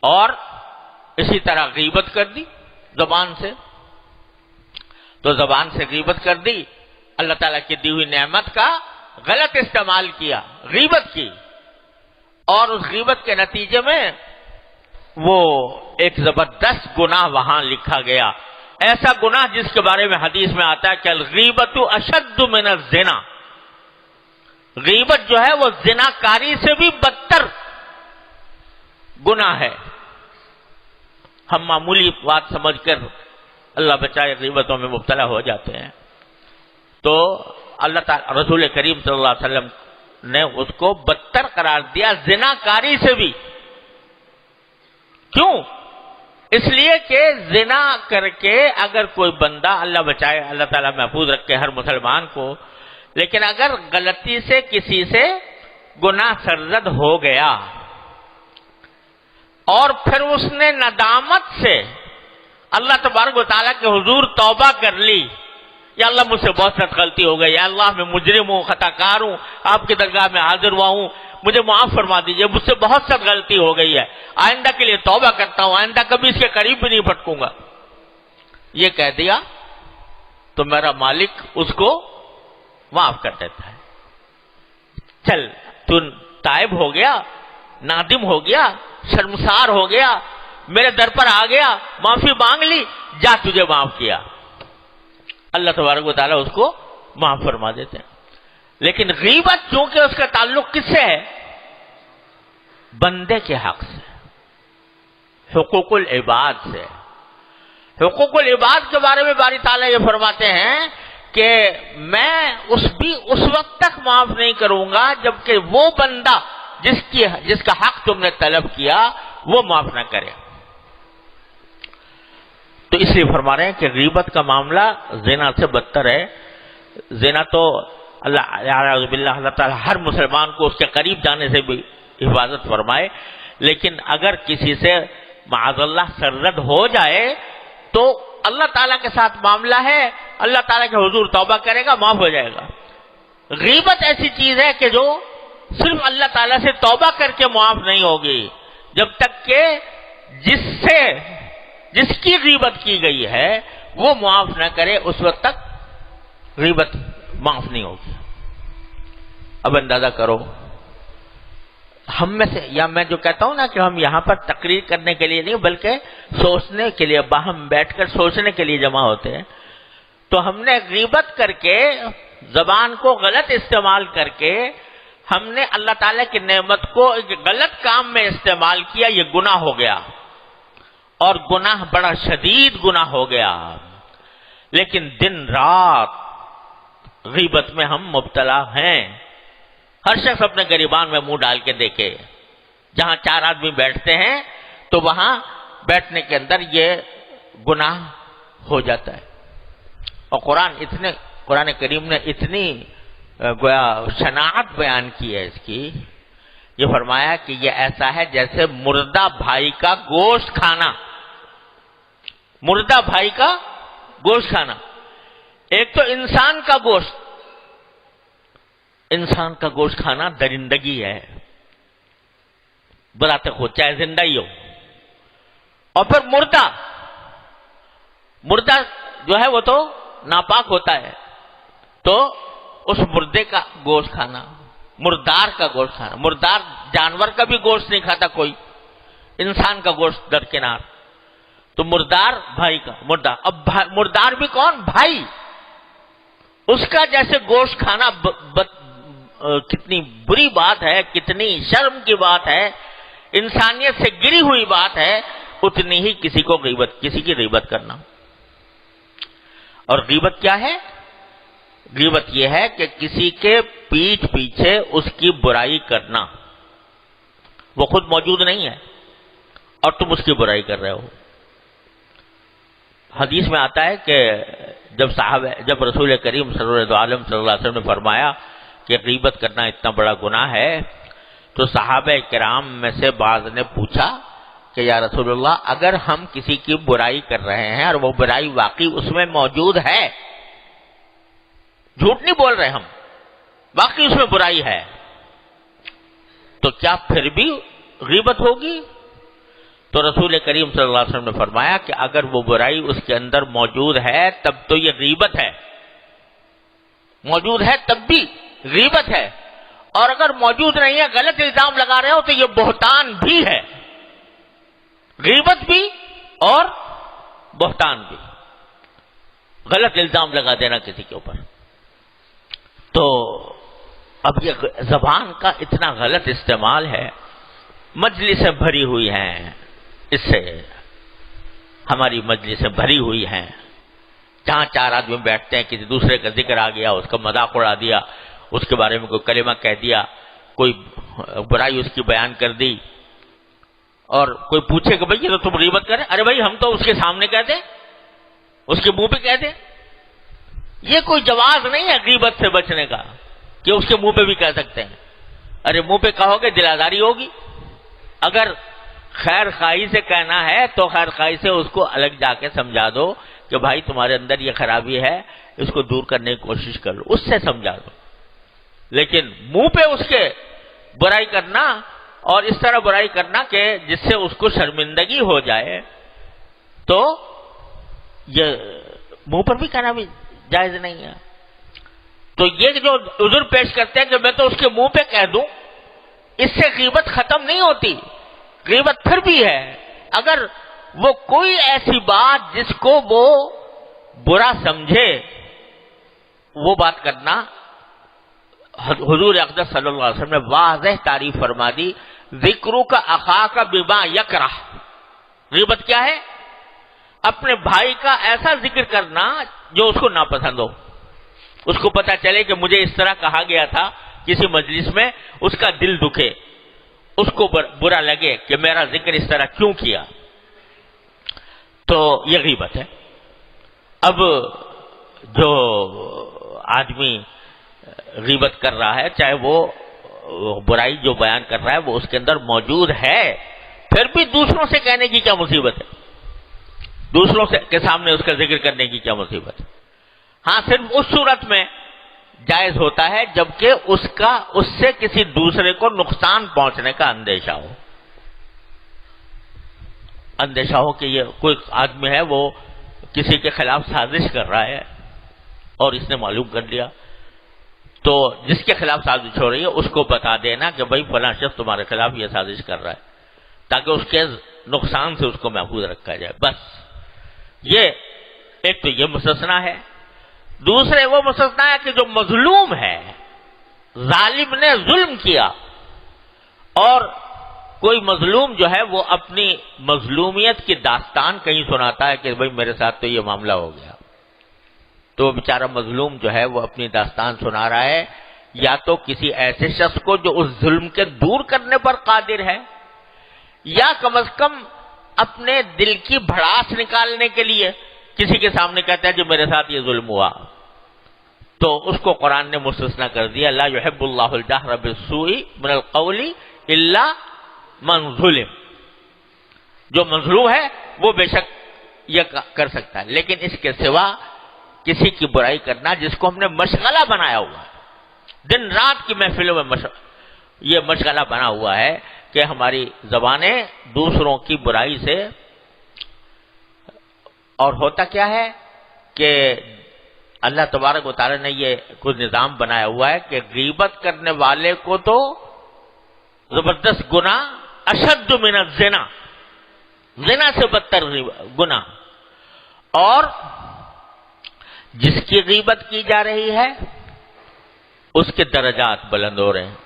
اور اسی طرح غیبت کر دی زبان سے، تو زبان سے غیبت کر دی، اللہ تعالیٰ کی دی ہوئی نعمت کا غلط استعمال کیا، غیبت کی، اور اس غیبت کے نتیجے میں وہ ایک زبردست گناہ وہاں لکھا گیا، ایسا گناہ جس کے بارے میں حدیث میں آتا ہے کہ الغیبت اشد من الزنا، غیبت جو ہے وہ زنا کاری سے بھی بدتر گناہ ہے۔ ہم معمولی بات سمجھ کر اللہ بچائے غیبتوں میں مبتلا ہو جاتے ہیں، تو اللہ تعالی رسول کریم صلی اللہ علیہ وسلم نے اس کو بدتر قرار دیا زنا کاری سے بھی۔ کیوں؟ اس لیے کہ زنا کر کے اگر کوئی بندہ، اللہ بچائے، اللہ تعالیٰ محفوظ رکھے ہر مسلمان کو، لیکن اگر غلطی سے کسی سے گناہ سرزد ہو گیا اور پھر اس نے ندامت سے اللہ تبارک و تعالیٰ کے حضور توبہ کر لی، یا اللہ مجھ سے بہت سخت غلطی ہو گئی، یا اللہ میں مجرم ہوں، خطا کار ہوں، آپ کی درگاہ میں حاضر ہوا ہوں، مجھے معاف فرما دیجئے، مجھ سے بہت سخت غلطی ہو گئی ہے، آئندہ کے لیے توبہ کرتا ہوں، آئندہ کبھی اس کے قریب بھی نہیں پھٹکوں گا، یہ کہہ دیا تو میرا مالک اس کو معاف کر دیتا ہے۔ چل تو تائب ہو گیا، نادم ہو گیا، شرمسار ہو گیا، میرے در پر آ گیا، معافی مانگ لی، جا تجھے معاف کیا، اللہ تبارک و تعالیٰ اس کو معاف فرما دیتے ہیں۔ لیکن غیبت چونکہ اس کا تعلق کس سے ہے؟ بندے کے حق سے، حقوق العباد سے۔ حقوق العباد کے بارے میں باری تعالیٰ یہ فرماتے ہیں کہ میں اس وقت تک معاف نہیں کروں گا جبکہ وہ بندہ جس کا حق تم نے طلب کیا وہ معاف نہ کرے۔ تو اس لیے فرما رہے ہیں کہ غیبت کا معاملہ زنا سے بدتر ہے۔ زنا تو اللہ تعالیٰ ہر مسلمان کو اس کے قریب جانے سے بھی حفاظت فرمائے، لیکن اگر کسی سے معاذ اللہ سرزد ہو جائے تو اللہ تعالیٰ کے ساتھ معاملہ ہے، اللہ تعالیٰ کے حضور توبہ کرے گا، معاف ہو جائے گا۔ غیبت ایسی چیز ہے کہ جو صرف اللہ تعالیٰ سے توبہ کر کے معاف نہیں ہوگی، جب تک کہ جس کی غیبت کی گئی ہے وہ معاف نہ کرے اس وقت تک غیبت معاف نہیں ہوگی۔ اب اندازہ کرو ہم میں سے، یا میں جو کہتا ہوں نا کہ ہم یہاں پر تقریر کرنے کے لیے نہیں بلکہ سوچنے کے لیے، باہم بیٹھ کر سوچنے کے لیے جمع ہوتے ہیں، تو ہم نے غیبت کر کے، زبان کو غلط استعمال کر کے ہم نے اللہ تعالیٰ کی نعمت کو ایک غلط کام میں استعمال کیا، یہ گناہ ہو گیا، اور گناہ بڑا شدید گناہ ہو گیا۔ لیکن دن رات غیبت میں ہم مبتلا ہیں۔ ہر شخص اپنے گریبان میں منہ ڈال کے دیکھے، جہاں 4 آدمی بیٹھتے ہیں تو وہاں بیٹھنے کے اندر یہ گناہ ہو جاتا ہے۔ اور قرآن کریم نے اتنی گویا شناعت بیان کی ہے اس کی، یہ فرمایا کہ یہ ایسا ہے جیسے مردہ بھائی کا گوشت کھانا۔ مردہ بھائی کا گوشت کھانا، ایک تو انسان کا گوشت، انسان کا گوشت کھانا درندگی ہے، بلاتے خود چاہے زندہ ہی ہو، اور پھر مردہ جو ہے وہ تو ناپاک ہوتا ہے، تو اس مردے کا گوشت کھانا، مردار کا گوشت کھانا، مردار جانور کا بھی گوشت نہیں کھاتا کوئی، انسان کا گوشت درکنار، تو مردار بھائی کا اب مردار بھی کون؟ بھائی، اس کا جیسے گوشت کھانا کتنی بری بات ہے، کتنی شرم کی بات ہے، انسانیت سے گری ہوئی بات ہے، اتنی ہی کسی کی غیبت کرنا۔ اور غیبت کیا ہے؟ غیبت یہ ہے کہ کسی کے پیٹھ پیچھے اس کی برائی کرنا، وہ خود موجود نہیں ہے اور تم اس کی برائی کر رہے ہو۔ حدیث میں آتا ہے کہ جب رسول کریم صلی اللہ علیہ وسلم نے فرمایا کہ غیبت کرنا اتنا بڑا گناہ ہے، تو صحابہ کرام میں سے بعض نے پوچھا کہ یا رسول اللہ، اگر ہم کسی کی برائی کر رہے ہیں اور وہ برائی واقعی اس میں موجود ہے، جھوٹ نہیں بول رہے ہم، واقعی اس میں برائی ہے، تو کیا پھر بھی غیبت ہوگی؟ تو رسول کریم صلی اللہ علیہ وسلم نے فرمایا کہ اگر وہ برائی اس کے اندر موجود ہے تب تو یہ غیبت ہے، موجود ہے تب بھی غیبت ہے، اور اگر موجود نہیں ہے غلط الزام لگا رہے ہو تو یہ بہتان بھی ہے، غیبت بھی اور بہتان بھی، غلط الزام لگا دینا کسی کے اوپر۔ تو اب یہ زبان کا اتنا غلط استعمال ہے، مجلسیں بھری ہوئی ہیں اس سے، ہماری مجلسیں بھری ہوئی ہیں، جہاں چار آدمی بیٹھتے ہیں کسی دوسرے کا ذکر آ گیا، اس کا مذاق اڑا دیا، اس کے بارے میں کوئی کلمہ کہہ دیا، کوئی برائی اس کی بیان کر دی، اور کوئی پوچھے کہ بھائی یہ تو تم غیبت کر رہے، ارے بھائی ہم تو اس کے سامنے کہتے، اس کے منہ پہ کہتے۔ یہ کوئی جواز نہیں ہے غیبت سے بچنے کا کہ اس کے منہ پہ بھی کہہ سکتے ہیں۔ ارے منہ پہ کہو گے دل آزاری ہوگی، اگر خیر خواہی سے کہنا ہے تو خیر خواہی سے اس کو الگ جا کے سمجھا دو کہ بھائی تمہارے اندر یہ خرابی ہے، اس کو دور کرنے کی کوشش کر لو، اس سے سمجھا دو۔ لیکن منہ پہ اس کے برائی کرنا اور اس طرح برائی کرنا کہ جس سے اس کو شرمندگی ہو جائے، تو یہ منہ پر بھی کہنا بھی جائز نہیں ہے۔ تو یہ جو عذر پیش کرتے ہیں کہ میں تو اس کے منہ پہ کہہ دوں، اس سے غیبت ختم نہیں ہوتی، غیبت پھر بھی ہے۔ اگر وہ کوئی ایسی بات جس کو وہ برا سمجھے وہ بات کرنا، حضور اقدس صلی اللہ علیہ وسلم نے واضح تعریف فرما دی، ذکرو کا اخا کا بما یکرہ۔ غیبت کیا ہے؟ اپنے بھائی کا ایسا ذکر کرنا جو اس کو ناپسند ہو، اس کو پتا چلے کہ مجھے اس طرح کہا گیا تھا کسی مجلس میں، اس کا دل دکھے، اس کو برا لگے کہ میرا ذکر اس طرح کیوں کیا، تو یہ غیبت ہے۔ اب جو آدمی غیبت کر رہا ہے، چاہے وہ برائی جو بیان کر رہا ہے وہ اس کے اندر موجود ہے، پھر بھی دوسروں سے کہنے کی کیا مصیبت ہے؟ دوسروں سے کے سامنے اس کا ذکر کرنے کی کیا مصیبت ہے؟ ہاں، صرف اس صورت میں جائز ہوتا ہے جبکہ اس سے کسی دوسرے کو نقصان پہنچنے کا اندیشہ ہو، اندیشہ ہو کہ یہ کوئی آدمی ہے وہ کسی کے خلاف سازش کر رہا ہے اور اس نے معلوم کر لیا، تو جس کے خلاف سازش ہو رہی ہے اس کو بتا دینا کہ بھائی فلاں شخص تمہارے خلاف یہ سازش کر رہا ہے، تاکہ اس کے نقصان سے اس کو محفوظ رکھا جائے۔ بس یہ ایک تو یہ مستثنا ہے۔ دوسرے وہ مستثنا ہے کہ جو مظلوم ہے، ظالم نے ظلم کیا، اور کوئی مظلوم جو ہے وہ اپنی مظلومیت کی داستان کہیں سناتا ہے کہ بھائی میرے ساتھ تو یہ معاملہ ہو گیا، تو وہ بیچارہ مظلوم جو ہے وہ اپنی داستان سنا رہا ہے، یا تو کسی ایسے شخص کو جو اس ظلم کے دور کرنے پر قادر ہے، یا کم از کم اپنے دل کی بھڑاس نکالنے کے لیے کسی کے سامنے کہتا ہے کہ میرے ساتھ یہ ظلم ہوا، تو اس کو قرآن نے مستثنا کر دیا، لا يحب اللہ الجہر بالسوء من القول الا من ظلم۔ جو مظلوم ہے وہ بے شک یہ کر سکتا ہے، لیکن اس کے سوا کسی کی برائی کرنا جس کو ہم نے مشغلہ بنایا ہوا ہے، دن رات کی محفلوں میں یہ مشغلہ بنا ہوا ہے کہ ہماری زبانیں دوسروں کی برائی سے، اور ہوتا کیا ہے کہ اللہ تبارک و تعالی نے یہ کچھ نظام بنایا ہوا ہے کہ غیبت کرنے والے کو تو زبردست گناہ، اشد من الزنا، زنا سے بدتر گناہ، اور جس کی غیبت کی جا رہی ہے اس کے درجات بلند ہو رہے ہیں،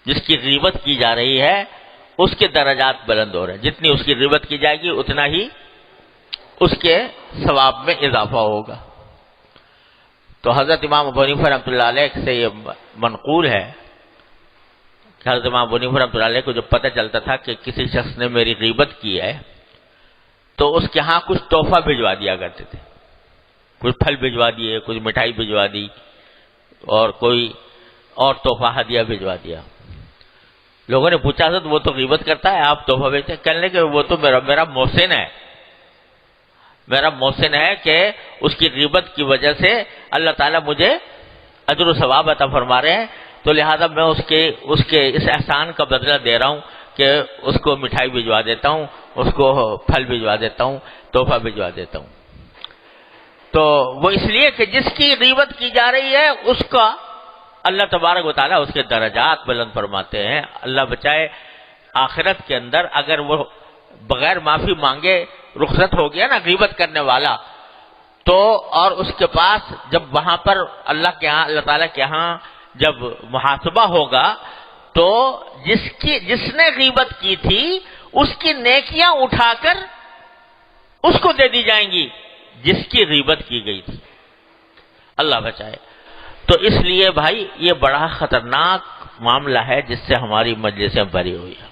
جس کی غیبت کی جا رہی ہے اس کے درجات بلند ہو رہے ہیں، جتنی اس کی غیبت کی جائے گی اتنا ہی اس کے ثواب میں اضافہ ہوگا۔ تو حضرت امام ابو حنیفہ رحمۃ اللہ علیہ سے یہ منقول ہے کہ حضرت امام ابو حنیفہ رحمۃ اللہ علیہ کو جب پتہ چلتا تھا کہ کسی شخص نے میری غیبت کی ہے تو اس کے ہاں کچھ تحفہ بھجوا دیا کرتے تھے، کچھ پھل بھجوا دیے، کچھ مٹھائی بھجوا دی، اور کوئی اور تحفہ ہدیہ بھجوا دیا۔ لوگوں نے پوچھا حضرت وہ تو غیبت کرتا ہے، آپ تحفہ بھیجتے ہیں؟ کہنے کہ وہ تو میرا محسن ہے، میرا محسن ہے کہ اس کی غیبت کی وجہ سے اللہ تعالیٰ مجھے اجر و ثواب عطا فرما رہے ہیں، تو لہذا میں اس کے اس احسان کا بدلہ دے رہا ہوں کہ اس کو مٹھائی بھجوا دیتا ہوں، اس کو پھل بھجوا دیتا ہوں، تحفہ بھجوا دیتا ہوں. تو وہ اس لیے کہ جس کی غیبت کی جا رہی ہے اس کا اللہ تبارک و تعالیٰ اس کے درجات بلند فرماتے ہیں. اللہ بچائے آخرت کے اندر اگر وہ بغیر معافی مانگے رخصت ہو گیا نا غیبت کرنے والا، تو اور اس کے پاس جب وہاں پر اللہ کے ہاں، اللہ تعالیٰ کے ہاں جب محاسبہ ہوگا تو جس نے غیبت کی تھی اس کی نیکیاں اٹھا کر اس کو دے دی جائیں گی جس کی غیبت کی گئی تھی. اللہ بچائے. تو اس لیے بھائی یہ بڑا خطرناک معاملہ ہے جس سے ہماری مجلسیں بھری ہوئی ہیں.